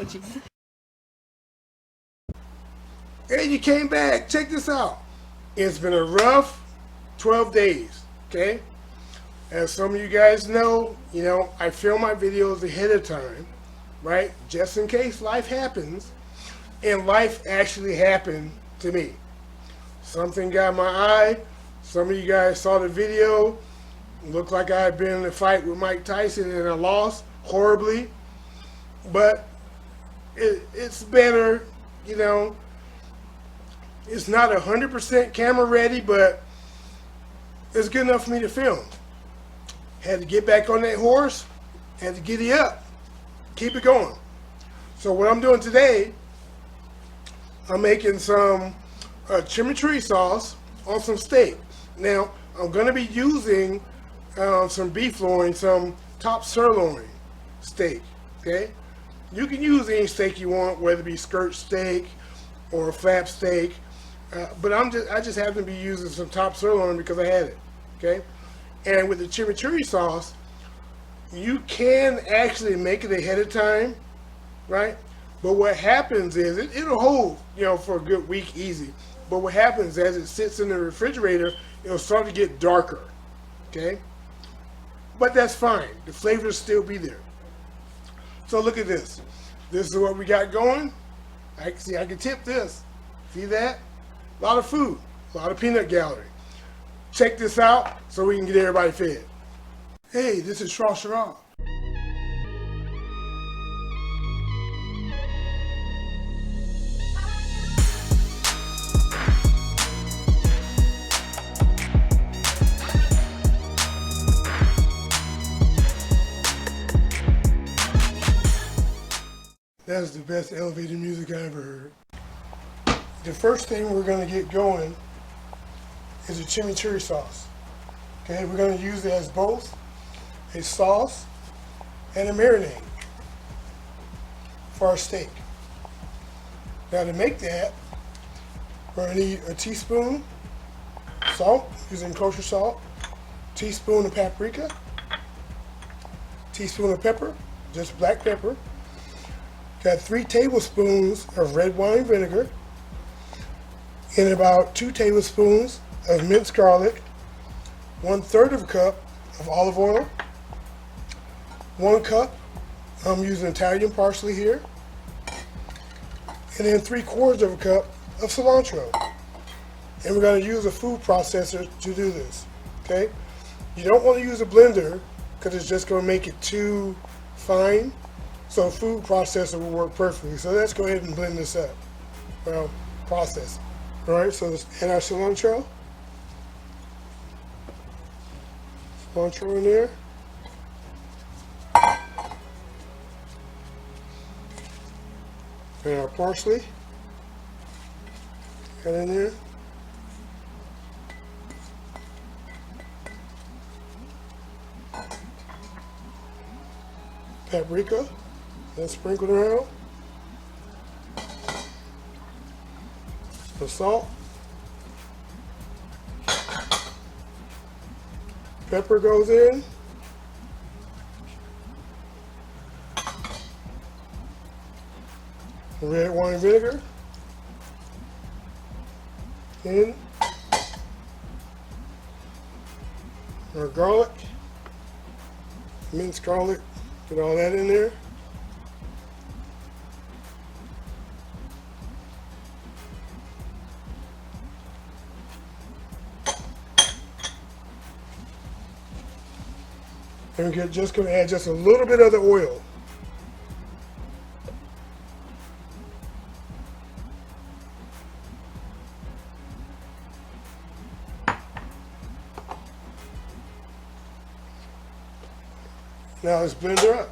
with you. Hey, you came back. Check this out. It's been a rough 12 days, okay? As some of you guys know, I film my videos ahead of time, right? Just in case life happens. And life actually happened to me. Something got my eye. Some of you guys saw the video. It looked like I had been in a fight with Mike Tyson and I lost horribly. But it's better, It's not 100% camera ready, but it's good enough for me to film. Had to get back on that horse, had to giddy up, keep it going. So what I'm doing today, I'm making some chimichurri sauce on some steak. Now, I'm going to be using some beef loin, some top sirloin steak, okay? You can use any steak you want, whether it be skirt steak or a flap steak. But I just happen to be using some top sirloin because I had it, okay? And with the chimichurri sauce, you can actually make it ahead of time, right? But what happens is it'll hold, for a good week easy. But what happens as it sits in the refrigerator, it'll start to get darker, okay? But that's fine. The flavor will still be there. So look at this. This is what we got going. I can tip this. See that? A lot of food, a lot of peanut gallery. Check this out so we can get everybody fed. Hey, this is Shrashira. That's the best elevator music I ever heard. The first thing we're going to get going is a chimichurri sauce. Okay, we're going to use it as both a sauce and a marinade for our steak. Now to make that, we're going to need a teaspoon salt, using kosher salt, teaspoon of paprika, teaspoon of pepper, just black pepper. Got 3 tablespoons of red wine vinegar, and about 2 tablespoons of minced garlic, 1/3 of a cup of olive oil, 1 cup, I'm using Italian parsley here, and then 3/4 of a cup of cilantro. And we're going to use a food processor to do this, okay? You don't want to use a blender because it's just going to make it too fine. So a food processor will work perfectly. So let's go ahead and blend this up. Well, process it. All right, so let's add our cilantro. Cilantro in there. And our parsley. Got in there. Paprika. And sprinkled around. The salt. Pepper goes in. Red wine vinegar. In. Our garlic. Minced garlic. Get all that in there. And we're just going to add just a little bit of the oil. Now let's blend her up.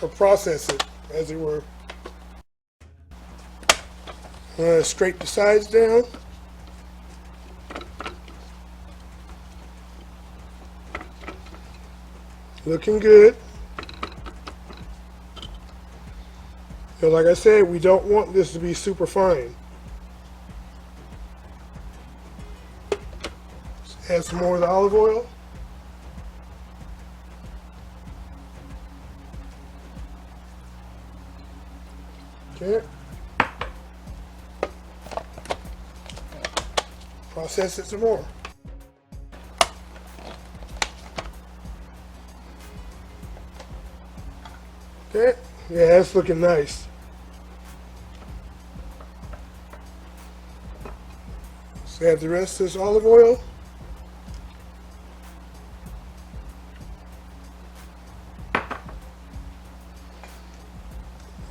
Or process it, as it were. I'm going to scrape the sides down. Looking good. Now, like I said, we don't want this to be super fine. Let's add some more of the olive oil. Okay. Process it some more. Okay. Yeah, that's looking nice. Let's add the rest of this olive oil.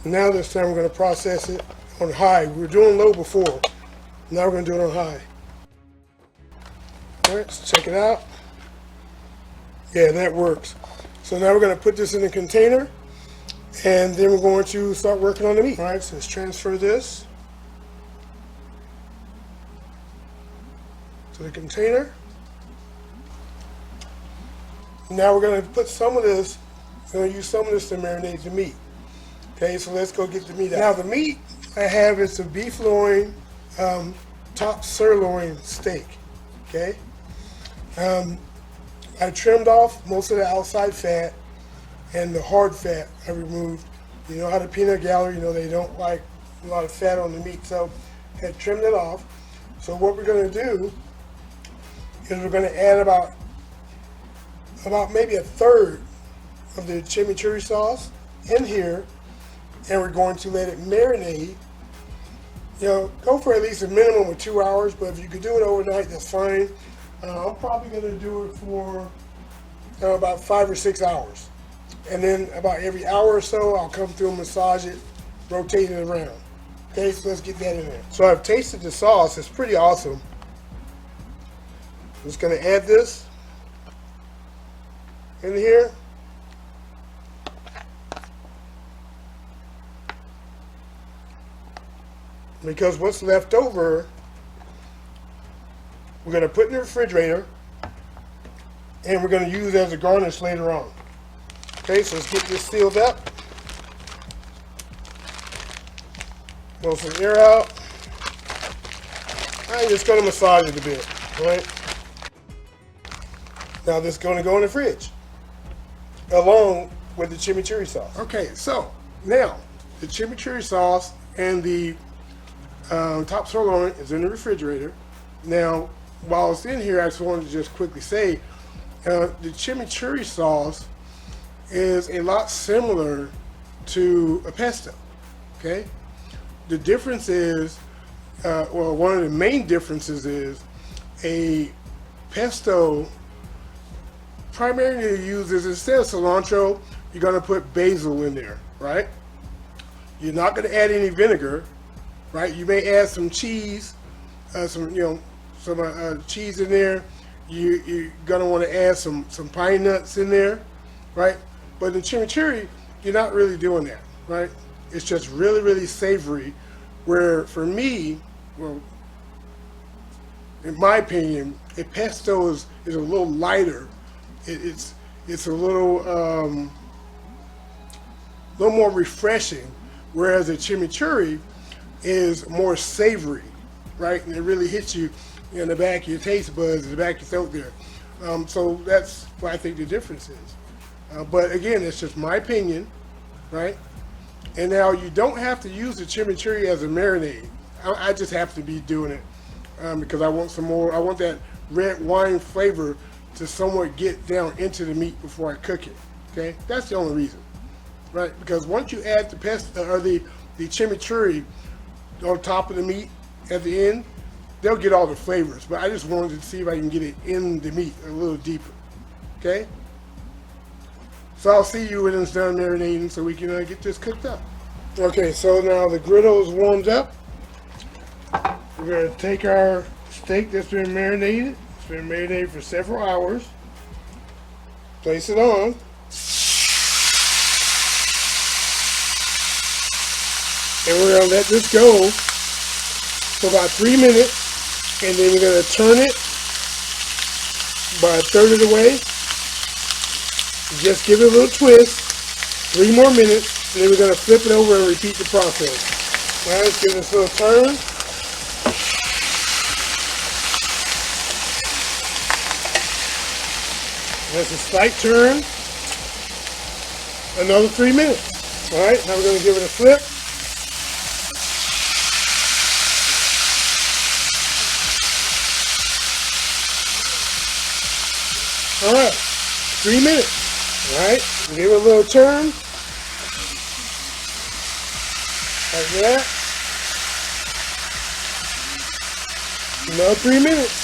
Now this time we're going to process it on high. We were doing low before. Now we're going to do it on high. All right, let's check it out. Yeah, that works. So now we're going to put this in a container, and then we're going to start working on the meat. All right, so let's transfer this to the container. Now we're going to put some of this, we're going to use some of this to marinate the meat. Okay, so let's go get the meat out. Now the meat I have is a beef loin, top sirloin steak. Okay, I trimmed off most of the outside fat and the hard fat I removed. You know how the peanut gallery, you know they don't like a lot of fat on the meat, so I had trimmed it off. So what we're going to do is we're going to add about maybe a third of the chimichurri sauce in here, and we're going to let it marinate. You know, go for at least a minimum of 2 hours, but if you could do it overnight, that's fine. I'm probably going to do it for about 5 or 6 hours. And then about every hour or so, I'll come through and massage it, rotate it around. Okay, so let's get that in there. So I've tasted the sauce. It's pretty awesome. I'm just going to add this in here. Because what's left over, we're going to put in the refrigerator, and we're going to use as a garnish later on. Okay, so let's get this sealed up. Blow some air out. I'm just going to massage it a bit, right? Now this is going to go in the fridge, along with the chimichurri sauce. Okay, so now the chimichurri sauce and the top sirloin is in the refrigerator. Now, while it's in here, I just wanted to just quickly say, the chimichurri sauce is a lot similar to a pesto, okay? The difference is, well, one of the main differences is a pesto primarily uses, instead of cilantro, you're gonna put basil in there, right? You're not gonna add any vinegar, right? You may add some cheese, some cheese in there. You're gonna want to add some pine nuts in there, right? But in chimichurri, you're not really doing that, right? It's just really, really savory. Where for me, well, in my opinion, a pesto is a little lighter. It's a little more refreshing, whereas a chimichurri is more savory, right? And it really hits you in the back of your taste buds, in the back of your throat there. So that's what I think the difference is. But again, it's just my opinion, right? And now you don't have to use the chimichurri as a marinade. I just have to be doing it because I want some more. I want that red wine flavor to somewhat get down into the meat before I cook it. Okay, that's the only reason, right? Because once you add the pesto or the chimichurri on top of the meat at the end, they'll get all the flavors. But I just wanted to see if I can get it in the meat a little deeper. Okay. So I'll see you when it's done marinating, so we can get this cooked up. Okay, so now the griddle is warmed up. We're going to take our steak that's been marinated. It's been marinated for several hours. Place it on. And we're going to let this go for about 3 minutes. And then we're going to turn it by a third of the way. Just give it a little twist. 3 more minutes. And then we're going to flip it over and repeat the process. All right, let's give this a little turn. That's a slight turn. Another 3 minutes. All right, now we're going to give it a flip. All right, 3 minutes. All right, give it a little turn like that. Another 3 minutes.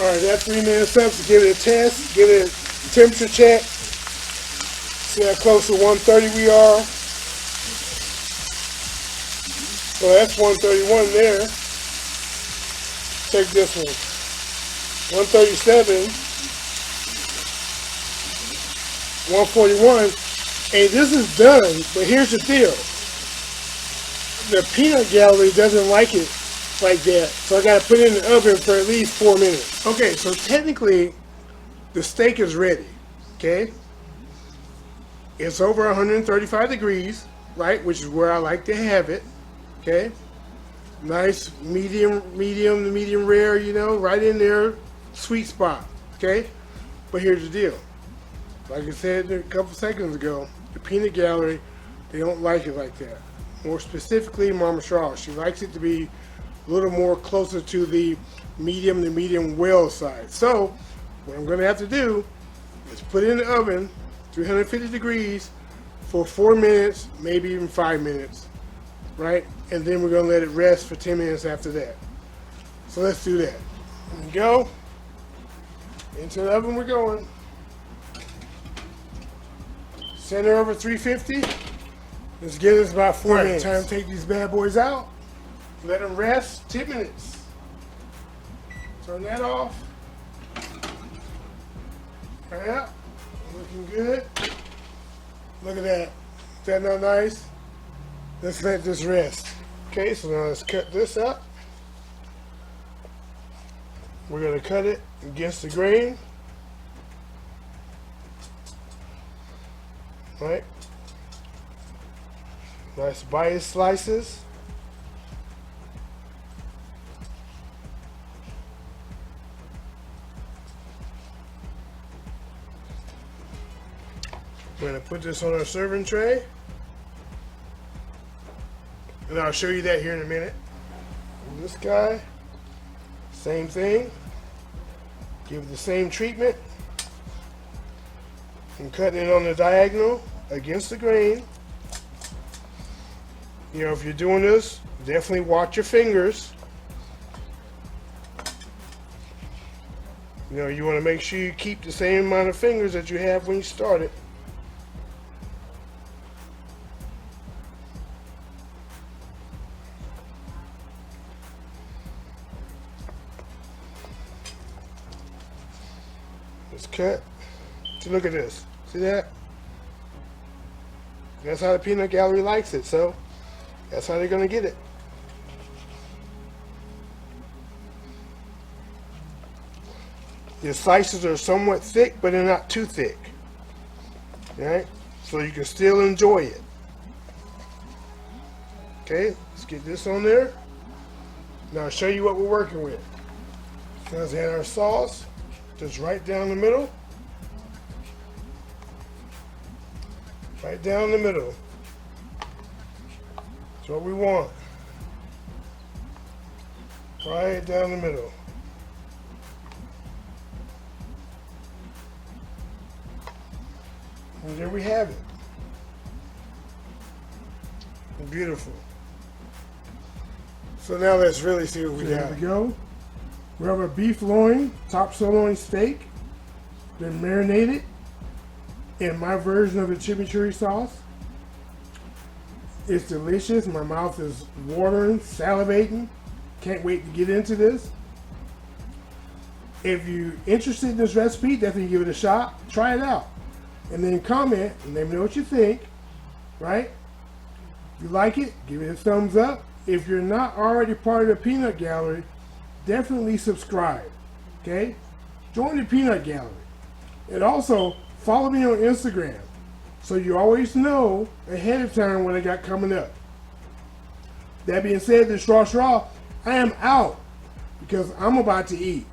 All right, that 3 minutes up. So give it a test. Give it a temperature check. See how close to 130 we are. So that's 131 there. Check this one. 137. 141. And this is done, but here's the deal. The peanut gallery doesn't like it like that. So I got to put it in the oven for at least 4 minutes. Okay, so technically the steak is ready. Okay? It's over 135 degrees, right? Which is where I like to have it. Okay? Nice medium to medium rare, you know, right in there, sweet spot. Okay? But here's the deal. Like I said a couple seconds ago, the peanut gallery, they don't like it like that. More specifically, Mama Shaw, she likes it to be a little more closer to the medium well side. So, what I'm going to have to do is put it in the oven, 350 degrees, for 4 minutes, maybe even 5 minutes, right? And then we're going to let it rest for 10 minutes after that. So let's do that. Here we go. Into the oven we're going. Center over 350. Let's get this about 4 minutes. Time to take these bad boys out. Let them rest 10 minutes. Turn that off. Yeah, looking good. Look at that. Is that not nice? Let's let this rest. Okay, so now let's cut this up. We're going to cut it against the grain. Right? Nice bite slices. We're going to put this on our serving tray. And I'll show you that here in a minute. And this guy, same thing. Give it the same treatment. I'm cutting it on the diagonal against the grain. You know, if you're doing this, definitely watch your fingers. You know, you want to make sure you keep the same amount of fingers that you have when you start it. Let's cut. So look at this. See that? That's how the peanut gallery likes it, so that's how they're going to get it. The slices are somewhat thick, but they're not too thick. Alright? So you can still enjoy it. Okay, let's get this on there. Now I'll show you what we're working with. So let's add our sauce, just right down the middle. Right down the middle. That's what we want. Right down the middle. And there we have it. Beautiful. So now let's really see what we got. There we go. We have a beef loin, top sirloin steak, been marinated in my version of the chimichurri sauce. It's delicious. My mouth is watering, salivating. Can't wait to get into this. If you're interested in this recipe, definitely give it a shot. Try it out. And then comment and let me know what you think. Right? If you like it, give it a thumbs up. If you're not already part of the peanut gallery, definitely subscribe. Okay? Join the peanut gallery. And also, follow me on Instagram so you always know ahead of time what I got coming up. That being said, this Shrashira, I am out because I'm about to eat.